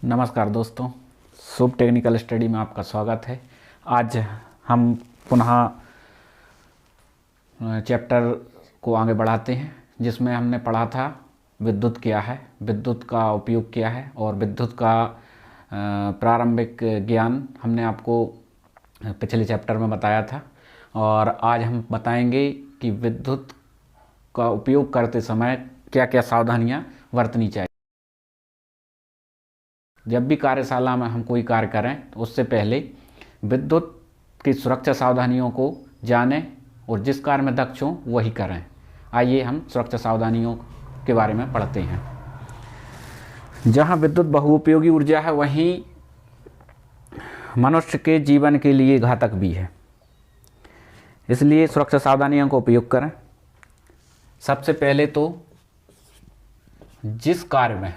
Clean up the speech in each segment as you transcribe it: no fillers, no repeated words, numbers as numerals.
नमस्कार दोस्तों, शुभ technical study में आपका स्वागत है। आज हम पुनः चैप्टर को आगे बढ़ाते हैं जिसमें हमने पढ़ा था विद्युत क्या है, विद्युत का उपयोग क्या है और विद्युत का प्रारंभिक ज्ञान हमने आपको पिछले चैप्टर में बताया था। और आज हम बताएंगे कि विद्युत का उपयोग करते समय क्या क्या सावधानियां बरतनी चाहिए। जब भी कार्यशाला में हम कोई कार्य करें तो उससे पहले विद्युत की सुरक्षा सावधानियों को जानें और जिस कार्य में दक्ष हों वही करें। आइए हम सुरक्षा सावधानियों के बारे में पढ़ते हैं। जहां विद्युत बहुउपयोगी ऊर्जा है वहीं मनुष्य के जीवन के लिए घातक भी है, इसलिए सुरक्षा सावधानियों का उपयोग करें। सबसे पहले तो जिस कार्य में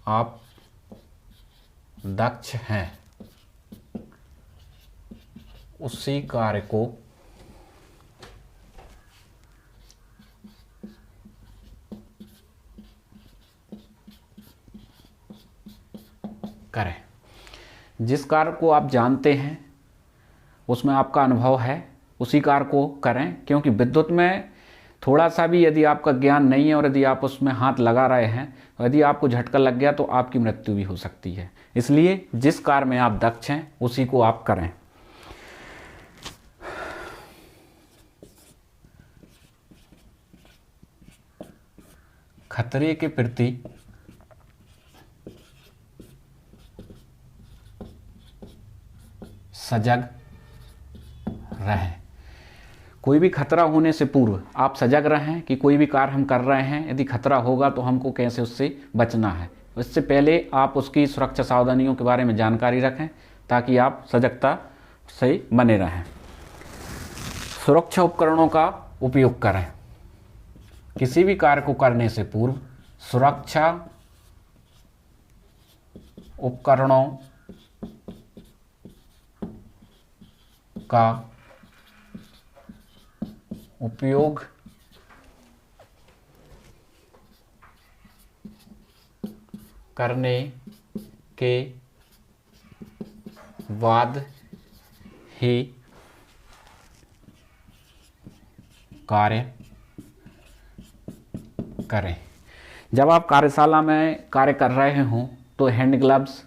आप दक्ष हैं उसी कार्य को करें। जिस कार्य को आप जानते हैं, उसमें आपका अनुभव है, उसी कार्य को करें। क्योंकि विद्युत में थोड़ा सा भी यदि आपका ज्ञान नहीं है और यदि आप उसमें हाथ लगा रहे हैं, तो यदि आपको झटका लग गया तो आपकी मृत्यु भी हो सकती है। इसलिए जिस कार्य में आप दक्ष हैं उसी को आप करें। खतरे के प्रति सजग रहें। कोई भी खतरा होने से पूर्व आप सजग रहें कि कोई भी कार्य हम कर रहे हैं, यदि खतरा होगा तो हमको कैसे उससे बचना है। इससे पहले आप उसकी सुरक्षा सावधानियों के बारे में जानकारी रखें ताकि आप सजगता से बने रहें। सुरक्षा उपकरणों का उपयोग करें। किसी भी कार्य को करने से पूर्व सुरक्षा उपकरणों का उपयोग करने के बाद ही कार्य करें। जब आप कार्यशाला में कार्य कर रहे हों तो हैंड ग्लव्स,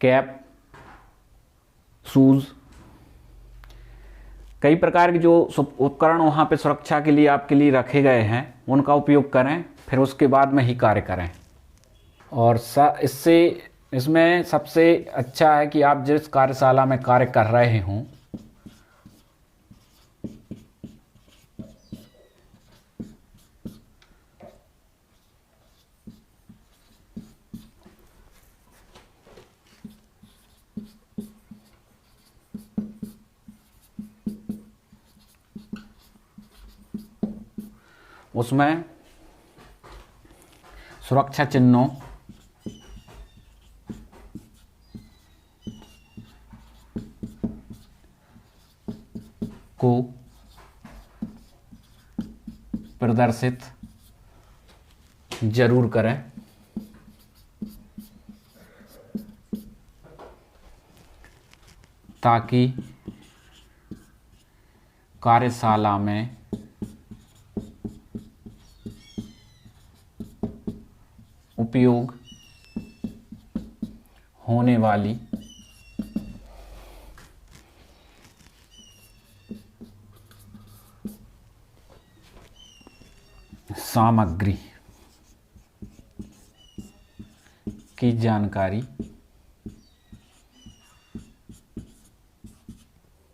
कैप, शूज़, कई प्रकार के जो उपकरण वहाँ पे सुरक्षा के लिए आपके लिए रखे गए हैं उनका उपयोग करें, फिर उसके बाद में ही कार्य करें। और इसमें सबसे अच्छा है कि आप जिस कार्यशाला में कार्य कर रहे हों उसमें सुरक्षा चिन्हों को प्रदर्शित जरूर करें ताकि कार्यशाला में उपयोग होने वाली सामग्री की जानकारी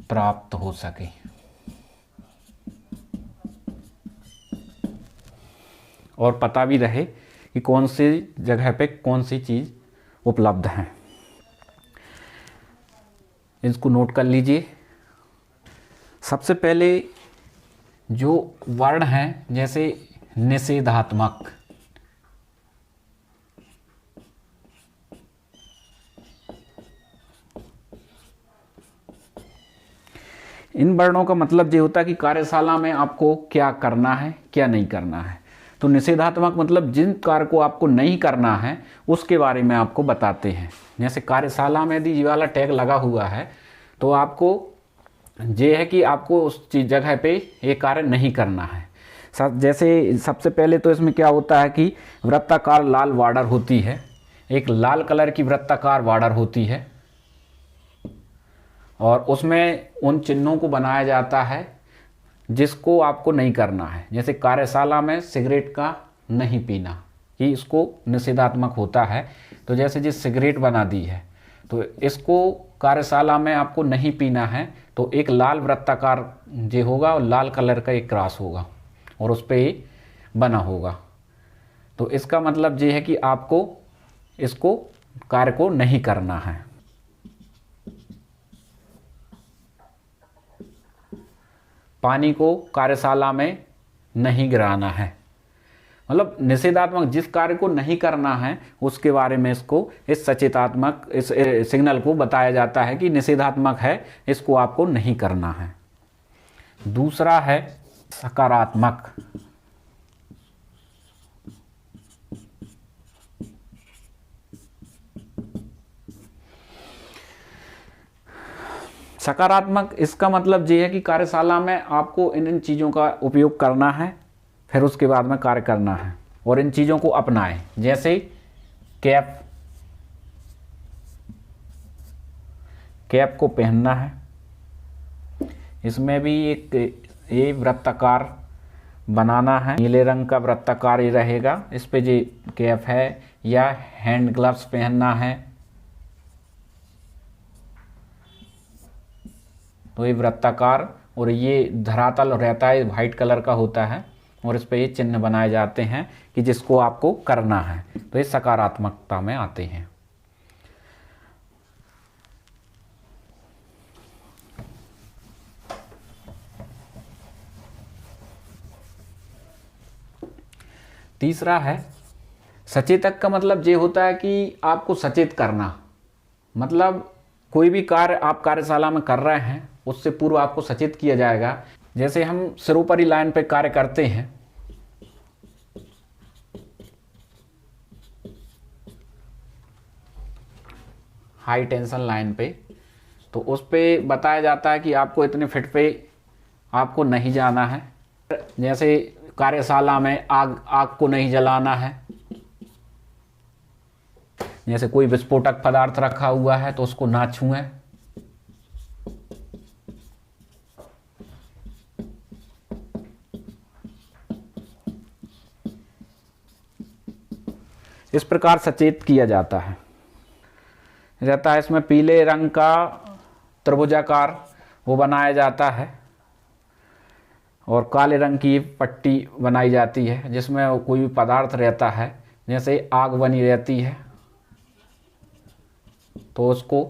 प्राप्त हो सके। और पता भी रहे कि कौन सी जगह पे कौन सी चीज़ उपलब्ध है। इसको नोट कर लीजिए। सबसे पहले जो वर्ण हैं जैसे निषेधात्मक, इन वर्णों का मतलब ये होता है कि कार्यशाला में आपको क्या करना है, क्या नहीं करना है। तो निषेधात्मक मतलब जिन कार्य को आपको नहीं करना है उसके बारे में आपको बताते हैं। जैसे कार्यशाला में यदि ये वाला टैग लगा हुआ है तो आपको ये है कि आपको उस चीज जगह पे ये कार्य नहीं करना है। जैसे सबसे पहले तो इसमें क्या होता है कि वृत्ताकार लाल बॉर्डर होती है, एक लाल कलर की वृत्ताकार बॉर्डर होती है और उसमें उन चिन्हों को बनाया जाता है जिसको आपको नहीं करना है। जैसे कार्यशाला में सिगरेट का नहीं पीना, कि इसको निषेधात्मक होता है। तो जैसे जिस सिगरेट बना दी है तो इसको कार्यशाला में आपको नहीं पीना है, तो एक लाल वृत्ताकार जे होगा और लाल कलर का एक क्रॉस होगा और उस पर बना होगा। तो इसका मतलब ये है कि आपको इसको कार्य को नहीं करना है। पानी को कार्यशाला में नहीं गिराना है, मतलब निषेधात्मक जिस कार्य को नहीं करना है उसके बारे में इसको इस सचेतात्मक इस सिग्नल को बताया जाता है कि निषेधात्मक है, इसको आपको नहीं करना है। दूसरा है सकारात्मक। सकारात्मक इसका मतलब ये है कि कार्यशाला में आपको इन चीज़ों का उपयोग करना है, फिर उसके बाद में कार्य करना है और इन चीज़ों को अपनाएं। जैसे कैप को पहनना है, इसमें भी एक ये वृत्ताकार बनाना है, नीले रंग का वृत्ताकार ये रहेगा, इस पे जो कैप है। या हैंड ग्लव्स पहनना है, तो ये वृत्ताकार और ये धरातल रहता है, वाइट कलर का होता है और इस पे ये चिन्ह बनाए जाते हैं कि जिसको आपको करना है। तो ये सकारात्मकता में आते हैं। तीसरा है सचेतक का मतलब ये होता है कि आपको सचेत करना, मतलब कोई भी कार्य आप कार्यशाला में कर रहे हैं उससे पूर्व आपको सचेत किया जाएगा। जैसे हम सिरोपरी लाइन पे कार्य करते हैं, हाई टेंशन लाइन पे, तो उस पे बताया जाता है कि आपको इतने फीट पे आपको नहीं जाना है। जैसे कार्यशाला में आग को नहीं जलाना है, जैसे कोई विस्फोटक पदार्थ रखा हुआ है तो उसको ना छुएं। इस प्रकार सचेत किया जाता है। इसमें पीले रंग का त्रिभुजाकार वो बनाया जाता है और काले रंग की पट्टी बनाई जाती है जिसमें कोई भी पदार्थ रहता है, जैसे आग बनी रहती है तो उसको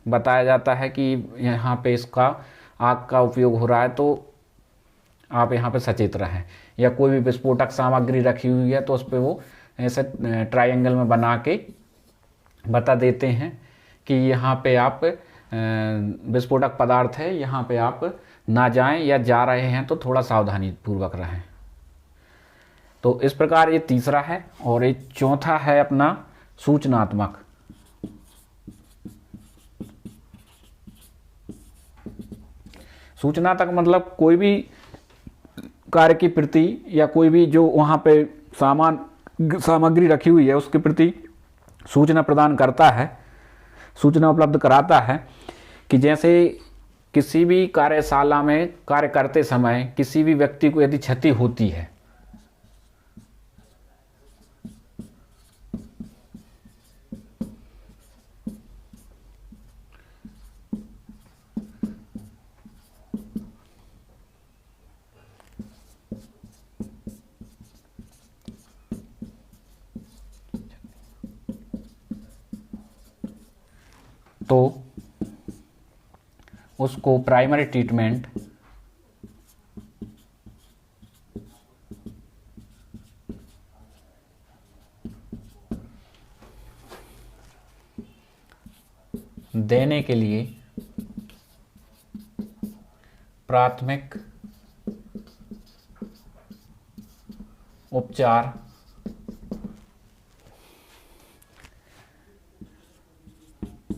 बताया जाता है कि यहाँ पे इसका आग का उपयोग हो रहा है, तो आप यहाँ पे सचेत रहें। या कोई भी विस्फोटक सामग्री रखी हुई है तो उस पर वो ऐसे ट्रायंगल में बना के बता देते हैं कि यहाँ पे आप विस्फोटक पदार्थ है, यहाँ पे आप ना जाएं, या जा रहे हैं तो थोड़ा सावधानी पूर्वक रहें। तो इस प्रकार ये तीसरा है। और ये चौथा है अपना सूचनात्मक। सूचनात्मक मतलब कोई भी कार्य के प्रति या कोई भी जो वहाँ पे सामग्री रखी हुई है उसके प्रति सूचना प्रदान करता है, सूचना उपलब्ध कराता है। कि जैसे किसी भी कार्यशाला में कार्य करते समय किसी भी व्यक्ति को यदि क्षति होती है तो उसको प्राइमरी ट्रीटमेंट देने के लिए प्राथमिक उपचार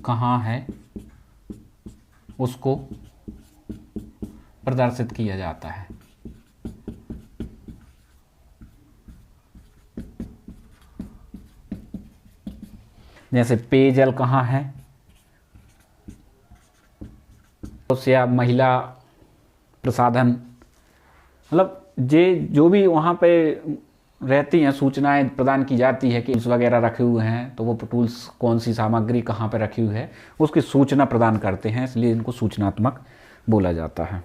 कहाँ है उसको प्रदर्शित किया जाता है। जैसे पेयजल कहाँ है, या महिला प्रसाधन, मतलब जो भी वहाँ पे रहती हैं सूचनाएं प्रदान की जाती है कि टूल्स वगैरह रखे हुए हैं, तो वो टूल्स कौन सी सामग्री कहाँ पे रखी हुई है उसकी सूचना प्रदान करते हैं, इसलिए इनको सूचनात्मक बोला जाता है।